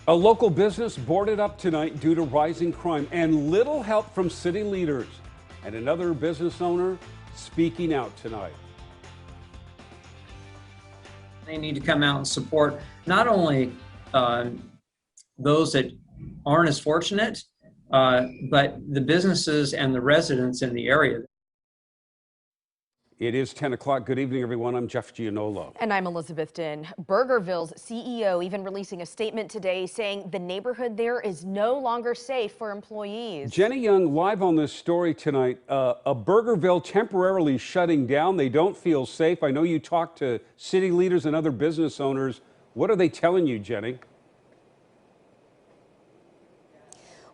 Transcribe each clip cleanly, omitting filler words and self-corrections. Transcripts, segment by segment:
A local business boarded up tonight due to rising crime and little help from city leaders. And another business owner speaking out tonight. They need to come out and support not only those that aren't as fortunate, but the businesses and the residents in the area. It is 10 o'clock. Good evening, everyone. I'm Jeff Giannola. And I'm Elizabeth Din. Burgerville's CEO even releasing a statement today saying the neighborhood there is no longer safe for employees. Jenny Young live on this story tonight. A Burgerville temporarily shutting down. They don't feel safe. I know you talked to city leaders and other business owners. What are they telling you, Jenny?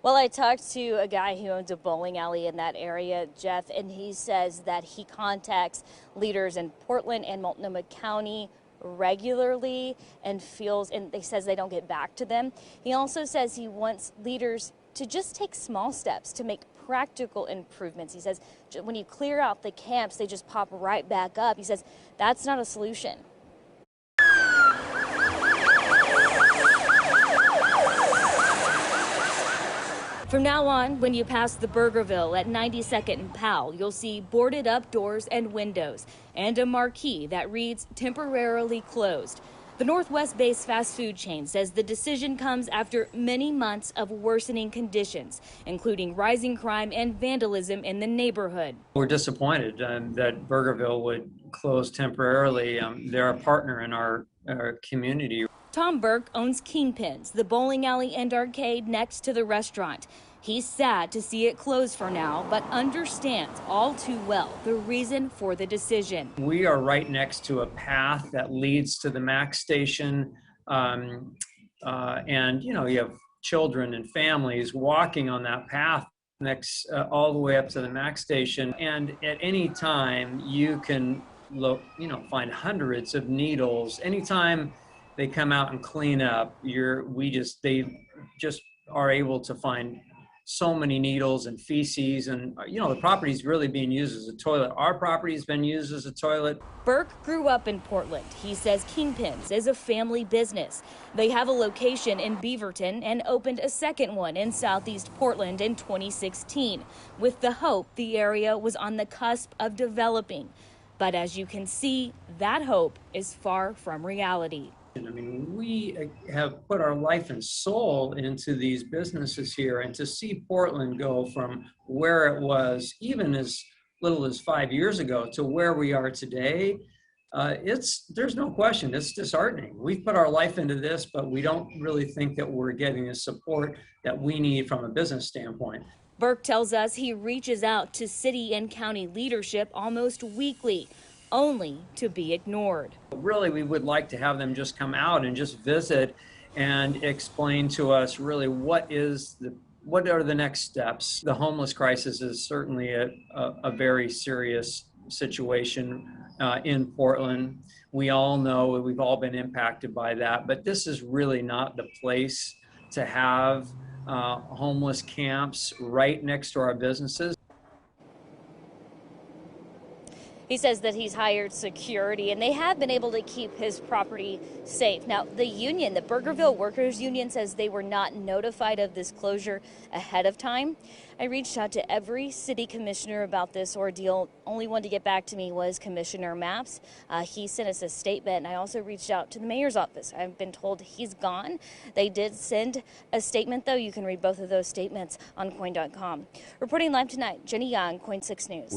Well, I talked to a guy who owns a bowling alley in that area, Jeff, and he says that he contacts leaders in Portland and Multnomah County regularly and he says they don't get back to them. He also says he wants leaders to just take small steps to make practical improvements. He says when you clear out the camps, they just pop right back up. He says that's not a solution. From now on, when you pass the Burgerville at 92nd and Powell, you'll see boarded up doors and windows and a marquee that reads temporarily closed. The Northwest-based fast food chain says the decision comes after many months of worsening conditions, including rising crime and vandalism in the neighborhood. We're disappointed that Burgerville would close temporarily. They're a partner in our community. Tom Burke owns Kingpins, the bowling alley and arcade next to the restaurant. He's sad to see it close for now, but understands all too well the reason for the decision. We are right next to a path that leads to the Max station. And, you know, you have children and families walking on that path next all the way up to the Max station. And at any time you can look, find hundreds of needles. Anytime they come out and clean up, they just are able to find so many needles and feces, and the property's really being used as a toilet. Our property's been used as a toilet. Burke grew up in Portland. He says Kingpins is a family business. They have a location in Beaverton and opened a second one in Southeast Portland in 2016, with the hope the area was on the cusp of developing. But as you can see, that hope is far from reality. I mean, we have put our life and soul into these businesses here, and to see Portland go from where it was even as little as 5 years ago to where we are today, there's no question, it's disheartening. We've put our life into this, but we don't really think that we're getting the support that we need from a business standpoint. Burke tells us he reaches out to city and county leadership almost weekly, only to be ignored. Really, we would like to have them just come out and just visit and explain to us really what are the next steps. The homeless crisis is certainly a very serious situation in Portland. We all know, we've all been impacted by that, but this is really not the place to have homeless camps right next to our businesses. He says that he's hired security and they have been able to keep his property safe. Now, the union, the Burgerville Workers Union, says they were not notified of this closure ahead of time. I reached out to every city commissioner about this ordeal. Only one to get back to me was Commissioner Maps. He sent us a statement. I also reached out to the mayor's office. I've been told he's gone. They did send a statement, though. You can read both of those statements on KOIN.com. Reporting live tonight, Jenny Young, KOIN 6 News.